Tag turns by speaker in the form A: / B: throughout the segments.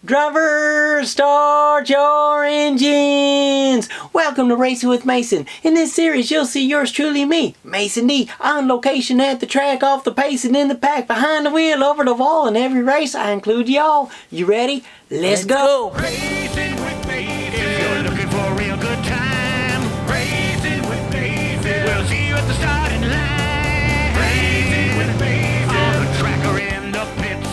A: Drivers, start your engines! Welcome to Racing with Mason. In this series, you'll see yours truly, me, Mason D, on location at the track, off the pace, and in the pack, behind the wheel, over the wall. In every race, I include y'all. You ready? Let's go!
B: Racing with Mason. If you're looking for a real good time, Racing with Mason. We'll see you at the starting line. Racing with Mason. On the track or in the pits.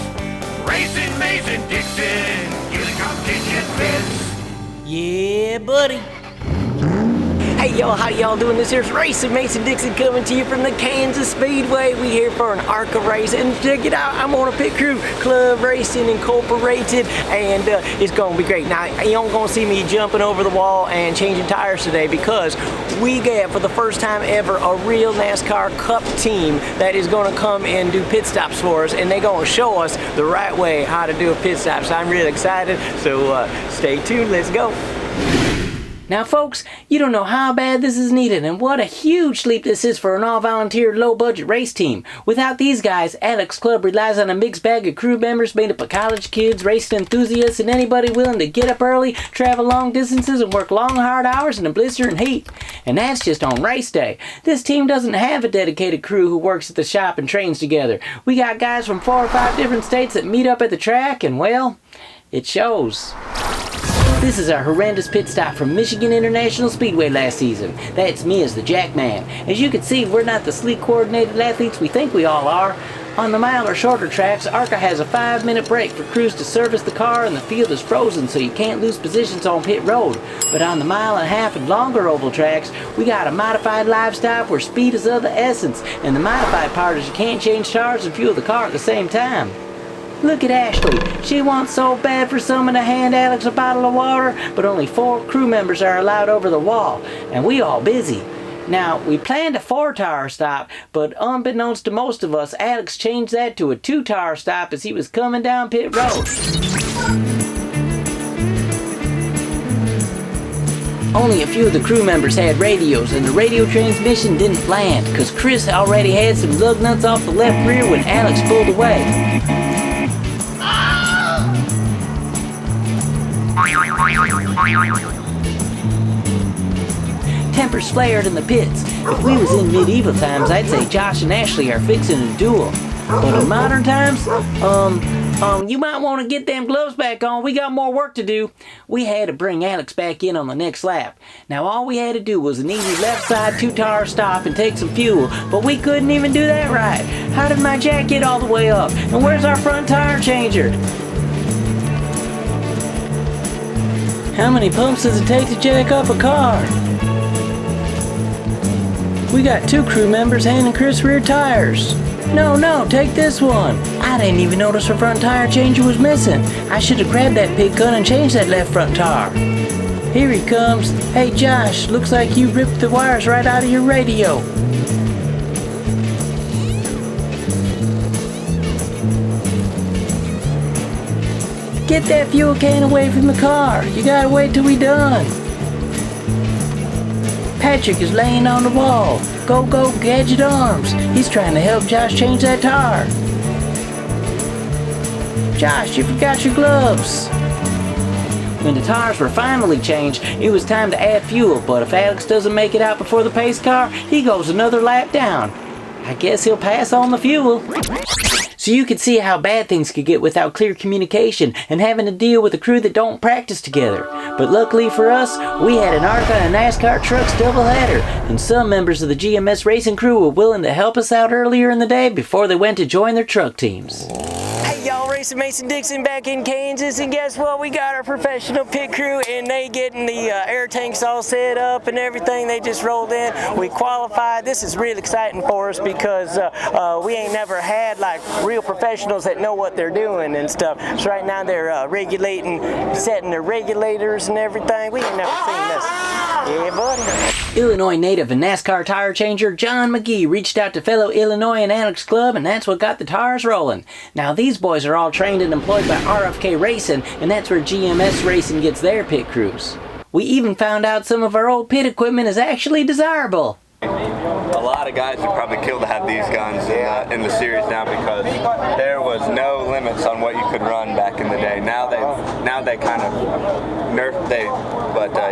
B: Racing Mason Dixon. Getting competition fits.
A: Yeah, buddy. Hey y'all, how y'all doing? This here's Racing Mason Dixon coming to you from the Kansas Speedway. We here for an ARCA race, and check it out, I'm on a pit crew, Club Racing Incorporated, and it's gonna be great. Now, you don't gonna see me jumping over the wall and changing tires today because we get, for the first time ever, a real NASCAR Cup team that is gonna come and do pit stops for us, and they're gonna show us the right way how to do a pit stop. So I'm really excited, so stay tuned, let's go. Now folks, you don't know how bad this is needed and what a huge leap this is for an all-volunteer, low-budget race team. Without these guys, Alex Club relies on a mixed bag of crew members made up of college kids, racing enthusiasts, and anybody willing to get up early, travel long distances, and work long, hard hours in the blistering heat. And that's just on race day. This team doesn't have a dedicated crew who works at the shop and trains together. We got guys from 4 or 5 different states that meet up at the track, and well, it shows. This is our horrendous pit stop from Michigan International Speedway last season. That's me as the Jackman. As you can see, we're not the sleek coordinated athletes we think we all are. On the mile or shorter tracks, ARCA has a 5-minute break for crews to service the car, and the field is frozen so you can't lose positions on pit road. But on the 1.5-mile and longer oval tracks, we got a modified live stop where speed is of the essence, and the modified part is you can't change tires and fuel the car at the same time. Look at Ashley. She wants so bad for someone to hand Alex a bottle of water, but only 4 crew members are allowed over the wall, and we all busy. Now, we planned a 4-tire stop, but unbeknownst to most of us, Alex changed that to a 2-tire stop as he was coming down pit road. Only a few of the crew members had radios, and the radio transmission didn't land, because Chris already had some lug nuts off the left rear when Alex pulled away. Tempers flared in the pits. If we was in medieval times, I'd say Josh and Ashley are fixing a duel. But in modern times, you might want to get them gloves back on. We got more work to do. We had to bring Alex back in on the next lap. Now all we had to do was an easy left side 2-tire stop and take some fuel, but we couldn't even do that right. How did my jack get all the way up? And where's our front tire changer? How many pumps does it take to jack up a car? We got 2 crew members handing Chris rear tires. No, take this one. I didn't even notice her front tire changer was missing. I should have grabbed that pig gun and changed that left front tire. Here he comes. Hey Josh, looks like you ripped the wires right out of your radio. Get that fuel can away from the car. You gotta wait till we done. Patrick is laying on the wall. Go, Gadget Arms. He's trying to help Josh change that tire. Josh, you forgot your gloves. When the tires were finally changed, it was time to add fuel, but if Alex doesn't make it out before the pace car, he goes another lap down. I guess he'll pass on the fuel. So you can see how bad things could get without clear communication and having to deal with a crew that don't practice together. But luckily for us, we had an ARCA and NASCAR trucks doubleheader, and some members of the GMS racing crew were willing to help us out earlier in the day before they went to join their truck teams. Hey y'all, Racing Mason Dixon back in Kansas, and guess what? We got our professional pit crew, and they getting the air tanks all set up and everything. They just rolled in. We qualified. This is really exciting for us because we ain't never had like real professionals that know what they're doing and stuff. So right now they're regulating, setting their regulators and everything. We ain't never seen this. Yeah, buddy. Illinois native and NASCAR tire changer John McGee reached out to fellow Illinois and Alex Club, and that's what got the tires rolling. Now these boys are all trained and employed by RFK Racing, and that's where GMS Racing gets their pit crews. We even found out some of our old pit equipment is actually desirable.
C: A lot of guys would probably kill to have these guns in the series now because there was no limits on what you could run back in the day. Now they've now they kind of nerfed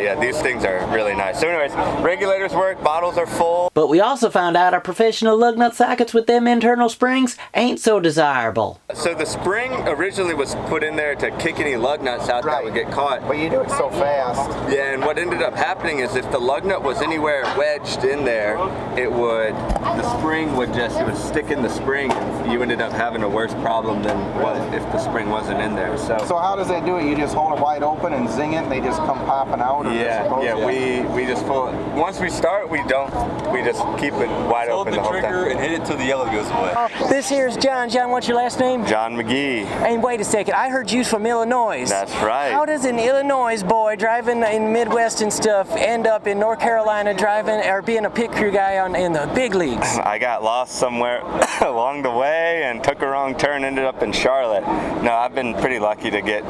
C: yeah, these things are really nice. So anyways, regulators work, bottles are full.
A: But we also found out our professional lug nut sockets with them internal springs ain't so desirable.
C: So the spring originally was put in there to kick any lug nuts out that would get caught.
D: But you do it so fast.
C: Yeah, and what ended up happening is if the lug nut was anywhere wedged in there, the spring would stick in the spring, and you ended up having a worse problem than what if the spring wasn't in there. So
D: how does they do it? You just hold it wide open and zing it, and they just come popping out? Or
C: we just pull it. Once we start, we just keep it wide open the whole time.
E: Hold the trigger and hit it till the yellow goes away.
A: This here's John. John, what's your last name?
C: John McGee.
A: And wait a second, I heard you from Illinois.
C: That's right.
A: How does an Illinois boy driving in Midwest and stuff end up in North Carolina driving or being a pit crew guy in the big leagues?
C: I got lost somewhere along the way and took a wrong turn, ended up in Charlotte. No, I've been pretty lucky to get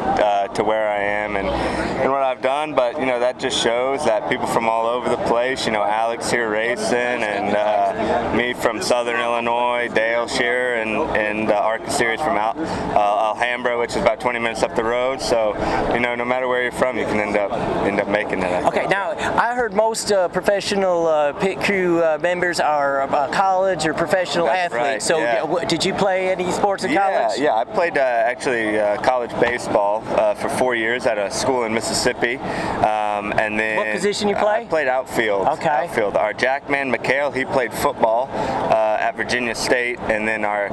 C: to where I am and what I've done, but you know, that just shows that people from all over the place, you know, Alex here racing and me from Southern Illinois, Dale Shearer and ARCA Series from Alhambra, which is about 20 minutes up the road. So, you know, no matter where you're from, you can end up making it.
A: Okay, now I heard most professional pit crew members are college or professional athletes.
C: Right,
A: so
C: yeah.
A: did you play any sports in college?
C: Yeah, I played actually college baseball for 4 years at a school in Mississippi. And then
A: what position you play?
C: I played outfield.
A: Okay.
C: Outfield. Our Jackman McHale, he played football at Virginia State, and then our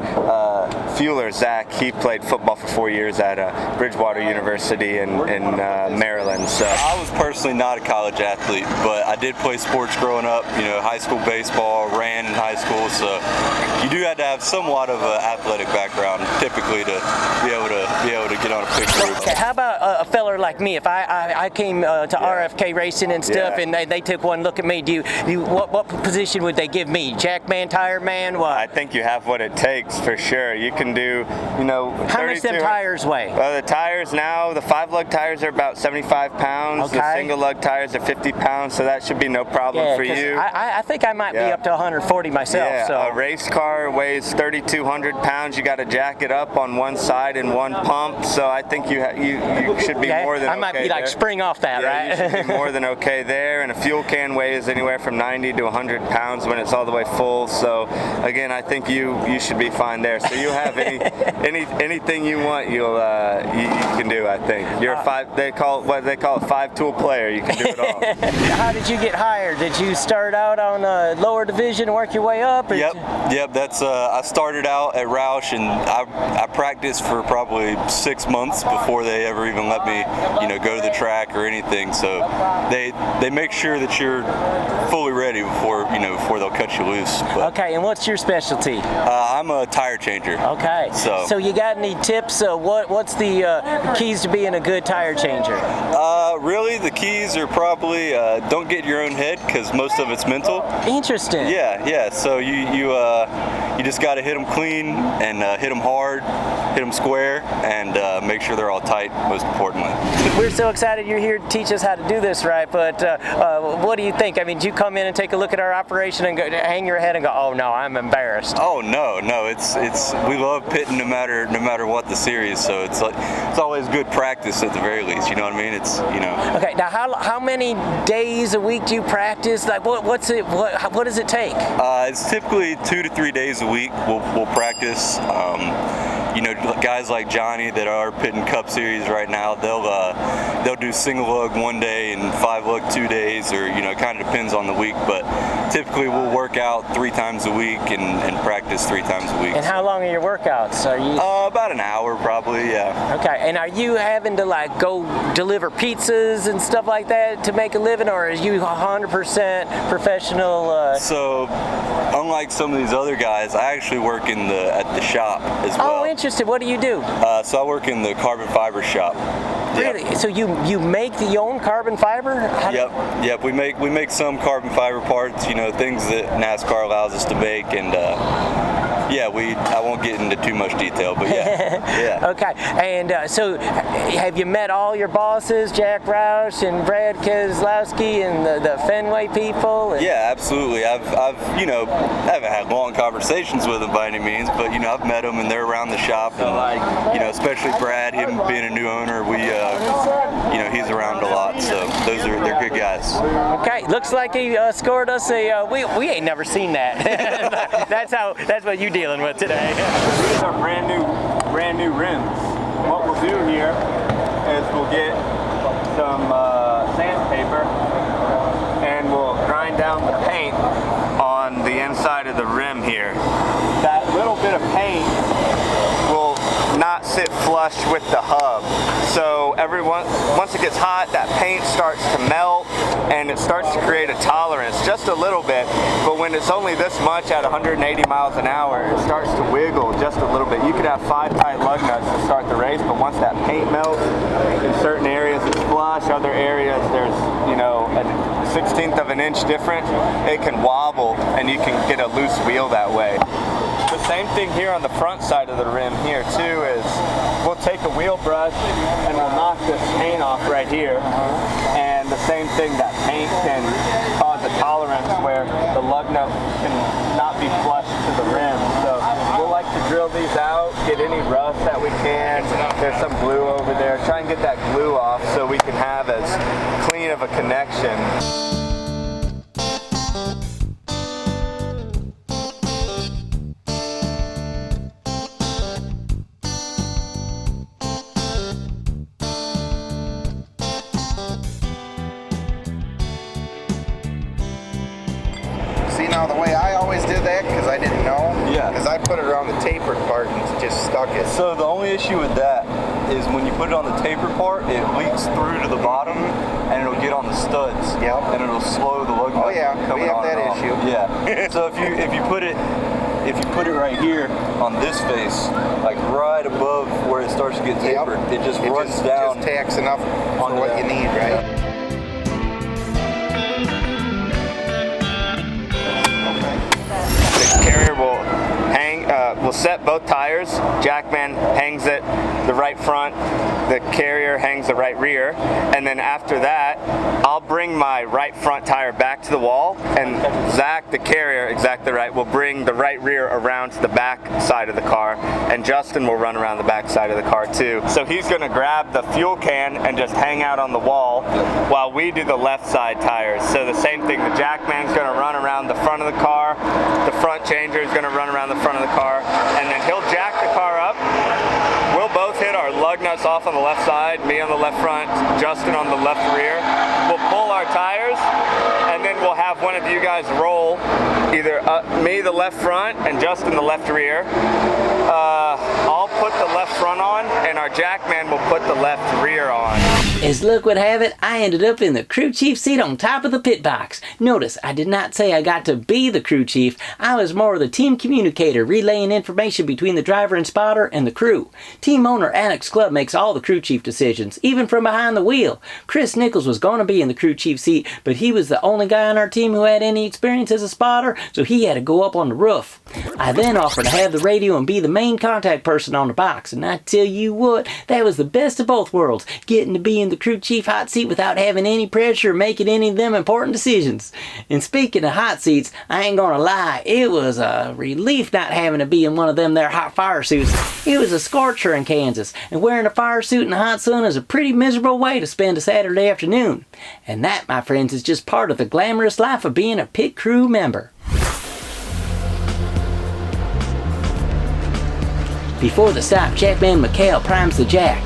C: fueler Zach, he played football for 4 years at Bridgewater University in Maryland. So
E: I was personally not a college athlete, but I did play sports growing up. You know, high school baseball, ran in high school, so you do have to have somewhat of an athletic background typically to be able to get on a pit crew.
A: Okay, how about a feller like me? If I came to RFK Racing and stuff, and they took one look at me, what position would they give me? Jackman, tire man, what?
C: I think you have what it takes for sure. You can do, you know,
A: how much them tires weigh?
C: Well, the tires now, the 5-lug tires are about 75 pounds.
A: Okay.
C: The single-lug tires are 50 pounds, so that should be no problem for you.
A: I think I might be up to 140 myself.
C: Yeah,
A: so.
C: a race car weighs 3,200 pounds. You got to jack it up on one side and one pump, so I think you should be more than okay.
A: I might be like
C: there.
A: spring off that, right?
C: You should be more than okay there. And a fuel can weighs anywhere from 90 to 100 pounds when it's all the way full. So again, I think you should be fine there. So you have anything you want, you can do. I think you're they call it 5-tool player. You can do it all.
A: How did you get hired? Did you start out on a lower division and work your way up?
E: Yep. That's I started out at Roush, and I practiced for probably 6 months before they ever even let me, you know, go to the track or anything. So they make sure that you're fully ready before they'll cut you loose. But,
A: okay, and what's your specialty?
E: I'm a tire changer.
A: Okay. So you got any tips? What's the keys to being a good tire changer?
E: Really, the keys are probably don't get in your own head, because most of it's mental.
A: Interesting.
E: Yeah. So you just got to hit them clean and hit them hard, hit them square, and make sure they're all tight, most importantly.
A: We're so excited you're here to teach us how to do this right, but what do you think? I mean, did you come in and take a look at our operation and go, hang your head and go, oh no, I'm embarrassed?
E: Oh no, it's we love pitting no matter what the series, so it's always good practice at the very least, you know what I mean? It's, you know.
A: Okay, now how many days a week do you practice? Like what does it take?
E: It's typically 2 to 3 days a week we'll practice. You know, guys like Johnny that are pitting Cup Series right now, they'll do single lug 1 day and 5-lug 2 days, or, you know, it kind of depends on the week, but typically we'll work out 3 times a week and practice 3 times a week.
A: And how long are your workouts? Are you
E: about an hour probably, yeah.
A: Okay, and are you having to like go deliver pizzas and stuff like that to make a living, or are you 100% professional?
E: So unlike some of these other guys, I actually work at the shop as well.
A: Oh, interesting. What do you do?
E: So I work in the carbon fiber shop.
A: Really?
E: Yep.
A: So you make your own carbon fiber?
E: Yep. We make some carbon fiber parts. You know, things that NASCAR allows us to make, and yeah, I won't get into too much detail, but yeah.
A: Okay, and so have you met all your bosses, Jack Roush and Brad Keselowski and the Fenway people? And
E: yeah, absolutely. I've you know, I haven't had long conversations with them by any means, but you know, I've met them and they're around the shop, and you know, especially Brad, him being a new owner, we they're good guys.
A: Okay, looks like he scored us a. We ain't never seen that. That's what you dealing with today.
C: These are brand new rims. What we'll do here is we'll get some sandpaper and we'll grind down the paint on the inside of the rim here. That little bit of paint will not sit flush with the hub. So once it gets hot, that paint starts to melt and it starts to create a tolerance just a little bit. But when it's only this much at 180 miles an hour, it starts to wiggle just a little bit. You could have 5 tight lug nuts to start the race, but once that paint melts, in certain areas it's flush, other areas there's, you know, a 1/16 of an inch difference, it can wobble and you can get a loose wheel that way. The same thing here on the front side of the rim here too is we'll take a wheel brush and we'll knock this paint off right here, and the same thing, that paint can cause a tolerance where the lug nut can not be flush to the rim. So we'll like to drill these out, get any rust that we can. There's some glue over there. Try and get that glue off so we can have as clean of a connection.
D: See, now the way I always did that, because I didn't know,
E: Yeah.
D: because I put it around the tapered part and just stuck it.
E: So the only issue with that is when you put it on the taper part, it leaks through to the bottom and it'll get on the studs.
D: Yep.
E: And it'll slow the lug nut.
D: Oh yeah, we
E: coming
D: have
E: on
D: that
E: and off.
D: issue.
E: Yeah. So if you put it right here on this face, like right above where it starts to get tapered, it just runs down.
D: Just tacks enough for
E: onto
D: what
E: that.
D: you need, right?
C: The carrier will we'll set both tires. Jackman hangs it the right front, the carrier hangs the right rear, and then after that I'll bring my right front tire back to the wall, and Zach, the carrier, exactly right, will bring the right rear around to the back side of the car, and Justin will run around the back side of the car too. So he's going to grab the fuel can and just hang out on the wall while we do the left side tires. So the same thing, the Jackman's going to run around the front of the car, the front changer is going to run around the front of the car, and then he'll jack the car up. We'll both hit our lug nuts off on the left side, me on the left front, Justin on the left rear. We'll pull our tires, and then we'll have one of you guys roll, either me the left front and Justin the left rear. I'll put the left front on, and our Jackman will put the left rear on.
A: As luck would have it, I ended up in the crew chief seat on top of the pit box. Notice, I did not say I got to be the crew chief. I was more the team communicator, relaying information between the driver and spotter and the crew. Team owner Alex Clubb makes all the crew chief decisions, even from behind the wheel. Chris Nichols was going to be in the crew chief seat, but he was the only guy on our team who had any experience as a spotter, so he had to go up on the roof. I then offered to have the radio and be the main contact person on the box, and I tell you what, that was the best of both worlds, getting to be in the crew chief hot seat without having any pressure or making any of them important decisions. And speaking of hot seats, I ain't gonna lie, it was a relief not having to be in one of them there hot fire suits. It was a scorcher in Kansas, and wearing a fire suit in the hot sun is a pretty miserable way to spend a Saturday afternoon. And that, my friends, is just part of the glamorous life of being a pit crew member. Before the stop, Jackman McHale primes the jack.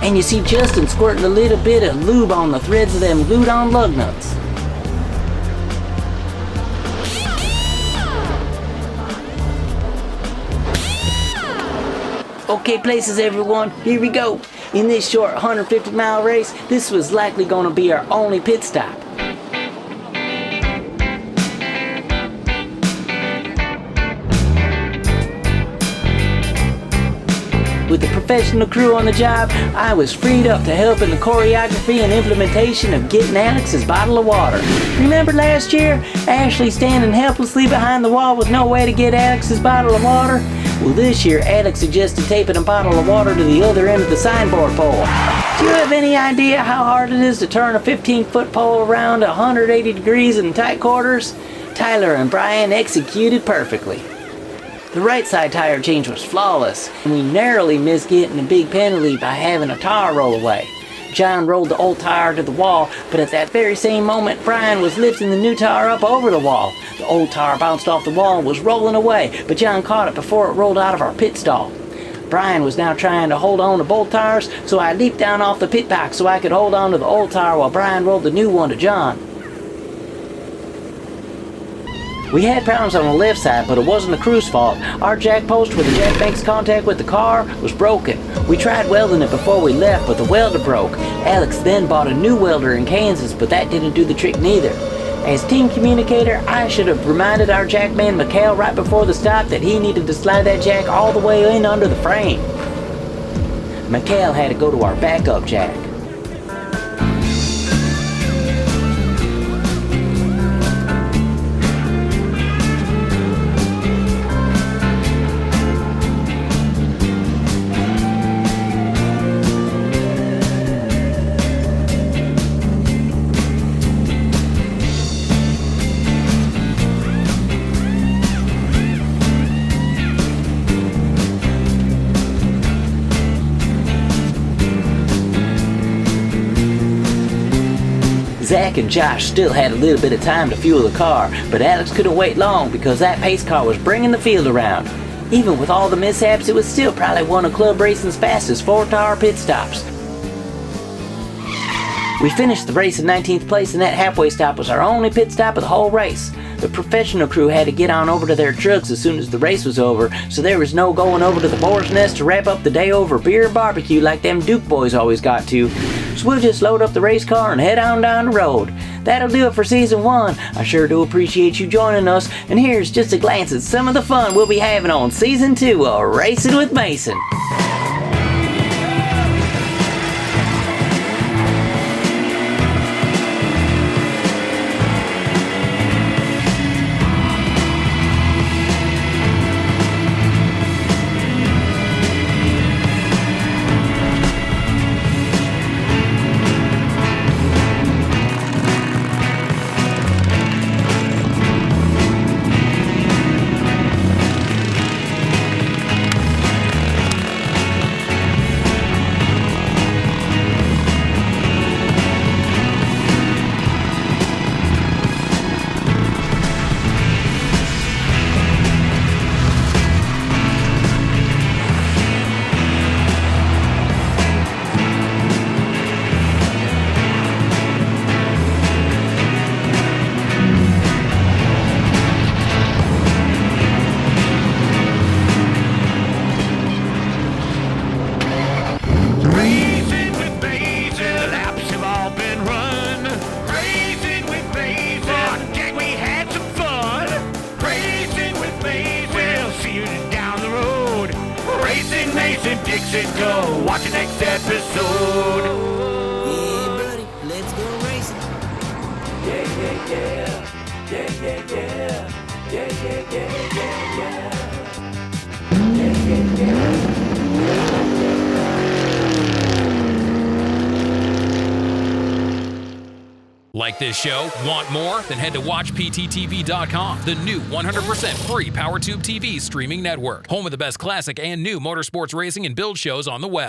A: And you see Justin squirting a little bit of lube on the threads of them glued-on lug nuts. Okay, places everyone, here we go. In this short 150-mile race, this was likely going to be our only pit stop. With the professional crew on the job, I was freed up to help in the choreography and implementation of getting Alex's bottle of water. Remember last year, Ashley standing helplessly behind the wall with no way to get Alex's bottle of water? Well, this year, Alex suggested taping a bottle of water to the other end of the signboard pole. Do you have any idea how hard it is to turn a 15-foot pole around 180 degrees in tight quarters? Tyler and Brian executed perfectly. The right side tire change was flawless, and we narrowly missed getting a big penalty by having a tire roll away. John rolled the old tire to the wall, but at that very same moment, Brian was lifting the new tire up over the wall. The old tire bounced off the wall and was rolling away, but John caught it before it rolled out of our pit stall. Brian was now trying to hold on to both tires, so I leaped down off the pit box so I could hold on to the old tire while Brian rolled the new one to John. We had problems on the left side, but it wasn't the crew's fault. Our jack post where the jack makes contact with the car was broken. We tried welding it before we left, but the welder broke. Alex then bought a new welder in Kansas, but that didn't do the trick neither. As team communicator, I should have reminded our jackman Mikhail right before the stop that he needed to slide that jack all the way in under the frame. Mikhail had to go to our backup jack. Zach and Josh still had a little bit of time to fuel the car, but Alex couldn't wait long because that pace car was bringing the field around. Even with all the mishaps, it was still probably one of Club Racing's fastest 4-hour pit stops. We finished the race in 19th place, and that halfway stop was our only pit stop of the whole race. The professional crew had to get on over to their trucks as soon as the race was over, so there was no going over to the Boar's Nest to wrap up the day over beer and barbecue like them Duke boys always got to. So we'll just load up the race car and head on down the road. That'll do it for Season 1. I sure do appreciate you joining us, and here's just a glance at some of the fun we'll be having on Season 2 of Racing with Mason.
B: Dixon, go watch the next episode.
A: Yeah, buddy, let's go racing. Yeah, yeah, yeah. Yeah, yeah, yeah. Yeah, yeah, yeah, yeah, yeah. Yeah, yeah, yeah.
F: Like this show? Want more? Then head to watchpttv.com, the new 100% free POWERtube TV streaming network. Home of the best classic and new motorsports racing and build shows on the web.